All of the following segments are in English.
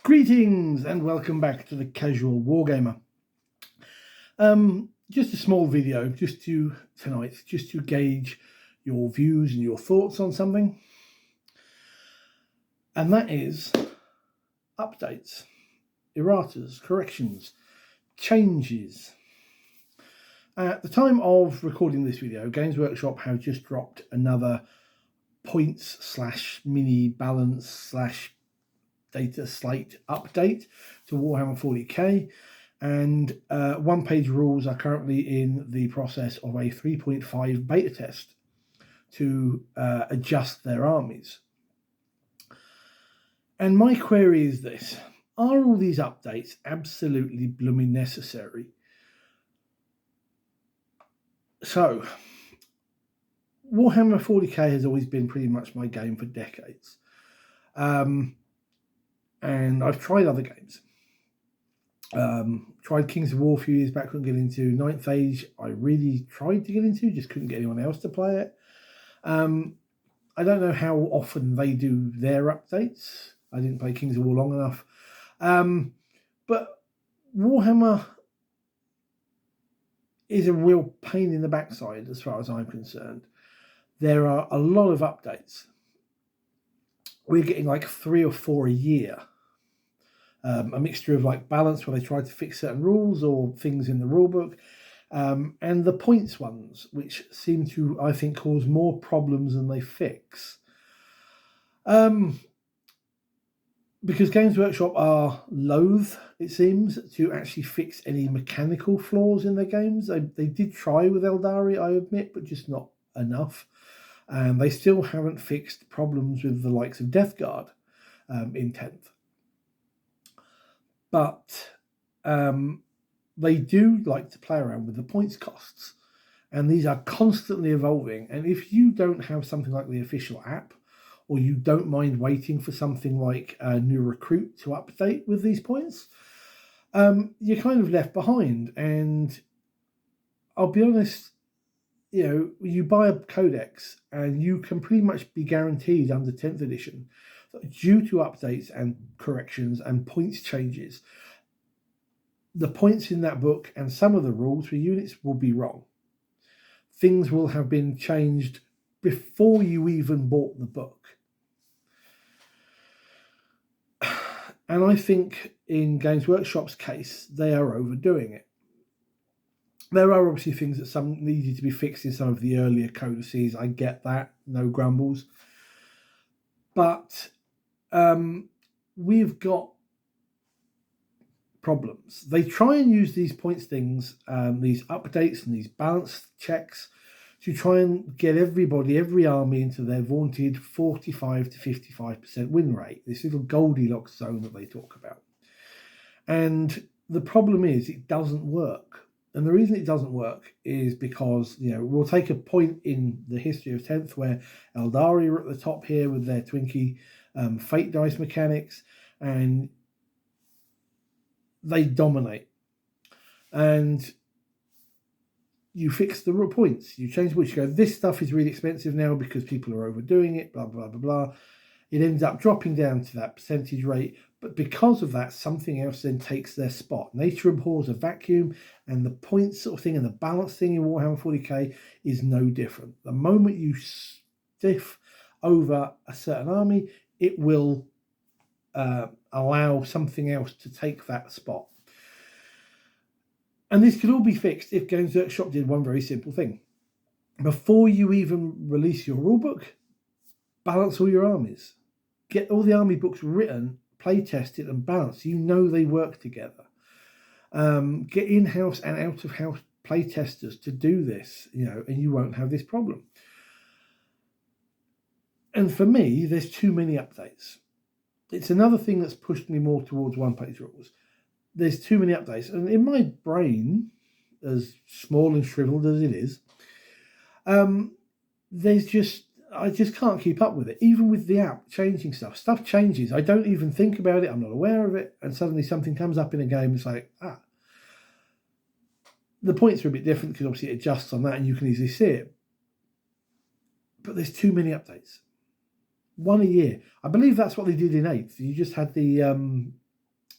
Greetings and welcome back to the Casual Wargamer. Just a small video just to gauge your views and your thoughts on something. And that is updates, erratas, corrections, changes. At the time of recording this video, Games Workshop have just dropped another points/mini balance/data slate update to Warhammer 40k, and one-page rules are currently in the process of a 3.5 beta test to adjust their armies. And my query is this: are all these updates absolutely blooming necessary? So, Warhammer 40k has always been pretty much my game for decades. And I've tried other games. Tried Kings of War a few years back, couldn't get into. Ninth Age, I really tried to get into, just couldn't get anyone else to play it. I don't know how often they do their updates. I didn't play Kings of War long enough. But Warhammer is a real pain in the backside as far as I'm concerned. There are a lot of updates. We're getting like 3 or 4 a year. A mixture of like balance, where they try to fix certain rules or things in the rulebook, and the points ones, which seem to, I think, cause more problems than they fix. Because Games Workshop are loath, it seems, to actually fix any mechanical flaws in their games. They did try with Eldari, I admit, but just not enough. And they still haven't fixed problems with the likes of Death Guard in 10th. But they do like to play around with the points costs. And these are constantly evolving. And if you don't have something like the official app, or you don't mind waiting for something like a new recruit to update with these points, you're kind of left behind. And I'll be honest, you buy a codex and you can pretty much be guaranteed under 10th edition that due to updates and corrections and points changes, the points in that book and some of the rules for units will be wrong. Things will have been changed before you even bought the book. And I think in Games Workshop's case, they are overdoing it. There are obviously things that some needed to be fixed in some of the earlier codices. I get that, no grumbles. But we've got problems. They try and use these points things, these updates and these balance checks, to try and get every army into their vaunted 45 to 55% win rate, this little Goldilocks zone that they talk about. And the problem is it doesn't work. And the reason it doesn't work is because, we'll take a point in the history of 10th where Eldari are at the top here with their Twinkie fate dice mechanics, and they dominate. And you fix the points, you change the points, you go, this stuff is really expensive now because people are overdoing it, blah, blah, blah, blah. It ends up dropping down to that percentage rate. But because of that, something else then takes their spot. Nature abhors a vacuum, and the points sort of thing and the balance thing in Warhammer 40k is no different. The moment you stiff over a certain army, it will allow something else to take that spot. And this could all be fixed if Games Workshop did one very simple thing. Before you even release your rulebook, balance all your armies. Get all the army books written, play tested and balanced. They work together. Get in-house and out-of-house play testers to do this, and you won't have this problem. And for me, there's too many updates. It's another thing that's pushed me more towards one-page rules. There's too many updates. And in my brain, as small and shriveled as it is, I just can't keep up with it. Even with the app changing stuff changes. I don't even think about it. I'm not aware of it. And suddenly something comes up in a game. It's like, the points are a bit different because obviously it adjusts on that and you can easily see it. But there's too many updates. One a year. I believe that's what they did in 8th. You just had the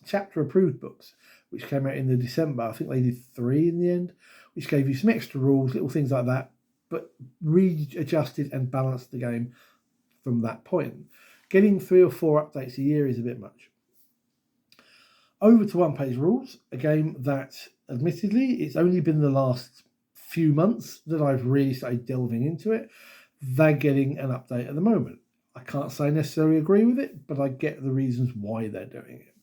chapter approved books, which came out in the December. I think they did 3 in the end, which gave you some extra rules, little things like that, but readjusted and balanced the game from that point. Getting 3 or 4 updates a year is a bit much. Over to One Page Rules, a game that, admittedly, it's only been the last few months that I've really started delving into it. They're getting an update at the moment. I can't say I necessarily agree with it, but I get the reasons why they're doing it.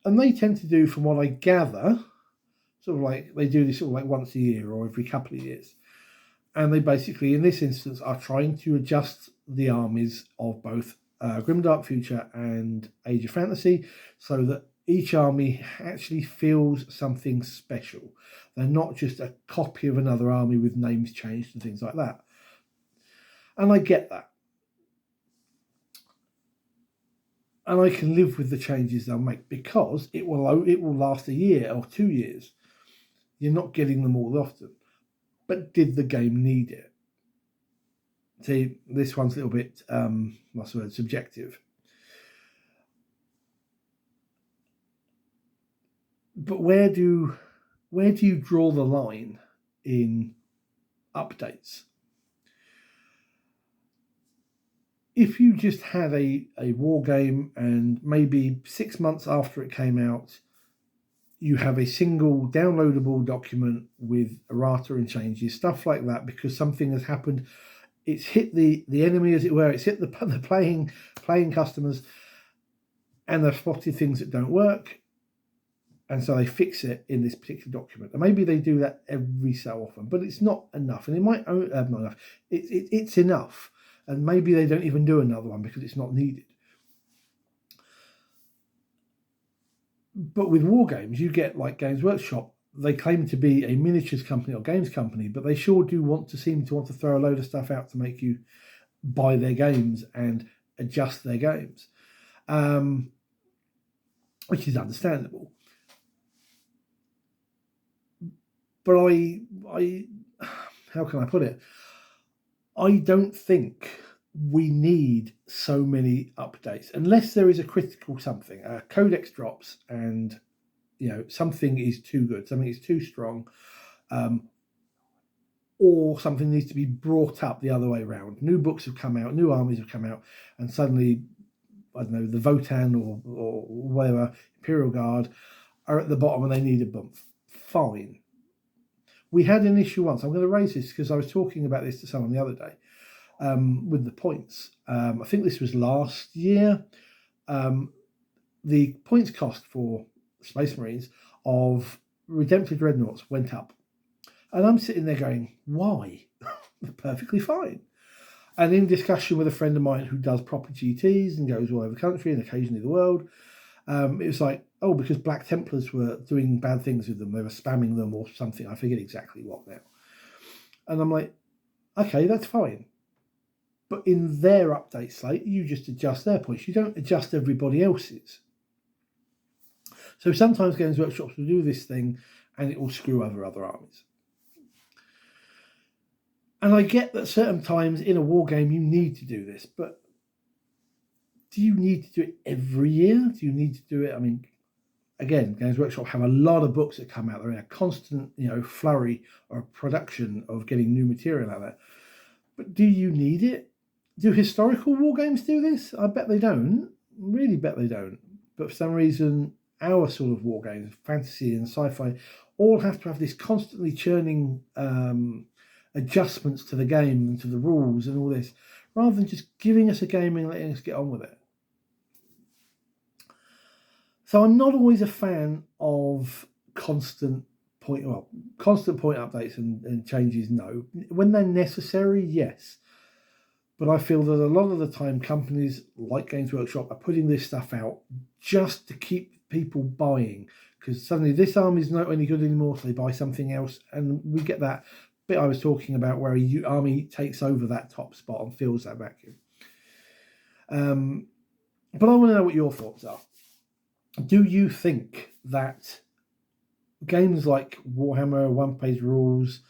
And they tend to do, from what I gather, sort of like they do this sort of like once a year or every couple of years. And they basically, in this instance, are trying to adjust the armies of both Grimdark Future and Age of Fantasy so that each army actually feels something special. They're not just a copy of another army with names changed and things like that. And I get that. And I can live with the changes they'll make because it will last a year or 2 years. You're not getting them all often. But did the game need it? See, this one's a little bit, what's the word, subjective. But where do you draw the line in updates? If you just had a war game and maybe 6 months after it came out, you have a single downloadable document with errata and changes, stuff like that, because something has happened. It's hit the enemy, as it were. It's hit the playing customers, and they've spotted things that don't work, and so they fix it in this particular document. And maybe they do that every so often, but it's not enough. And it might not enough. It's enough, and maybe they don't even do another one because it's not needed. But with war games, you get like Games Workshop. They claim to be a miniatures company or games company, but they sure do seem to want to throw a load of stuff out to make you buy their games and adjust their games, which is understandable. But I, how can I put it? I don't think we need so many updates unless there is a critical something. A codex drops and something is too good, something is too strong, or something needs to be brought up the other way around. New books have come out, new armies have come out, and suddenly, I don't know, the Votan or whatever, Imperial Guard, are at the bottom and they need a bump. Fine. We had an issue once. I'm going to raise this because I was talking about this to someone the other day with the points. I think this was last year. The points cost for Space Marines of Redempted Dreadnoughts went up. And I'm sitting there going, why? They're perfectly fine. And in discussion with a friend of mine who does proper GTs and goes all over the country and occasionally the world, it was like, oh, because Black Templars were doing bad things with them. They were spamming them or something. I forget exactly what now. And I'm like, okay, that's fine. But in their update slate, you just adjust their points. You don't adjust everybody else's. So sometimes Games Workshops will do this thing and it will screw over other armies. And I get that certain times in a war game you need to do this, but do you need to do it every year? Do you need to do it? I mean, again, Games Workshop have a lot of books that come out. They're in a constant, flurry or production of getting new material out there. But do you need it? Do historical war games do this? I bet they don't. Really bet they don't. But for some reason, our sort of war games, fantasy and sci-fi, all have to have this constantly churning adjustments to the game and to the rules and all this, rather than just giving us a game and letting us get on with it. So I'm not always a fan of constant point updates and changes. No, when they're necessary, yes. But I feel that a lot of the time companies like Games Workshop are putting this stuff out just to keep people buying, because suddenly this army is not any good anymore, so they buy something else, and we get that bit I was talking about where a army takes over that top spot and fills that vacuum. But I want to know what your thoughts are. Do you think that games like Warhammer, One Page Rules,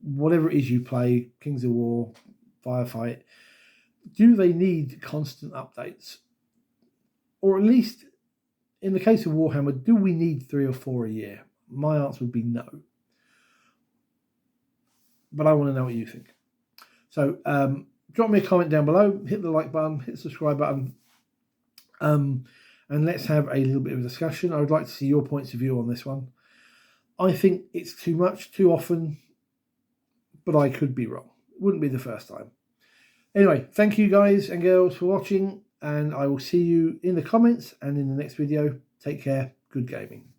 whatever it is you play, Kings of War, Firefight, do they need constant updates? Or at least in the case of Warhammer, do we need 3 or 4 a year? My answer would be no. But I want to know what you think. So drop me a comment down below, hit the like button, hit the subscribe button, and let's have a little bit of a discussion. I would like to see your points of view on this one. I think it's too much, too often, but I could be wrong. It wouldn't be the first time. Anyway, thank you guys and girls for watching, and I will see you in the comments and in the next video. Take care. Good gaming.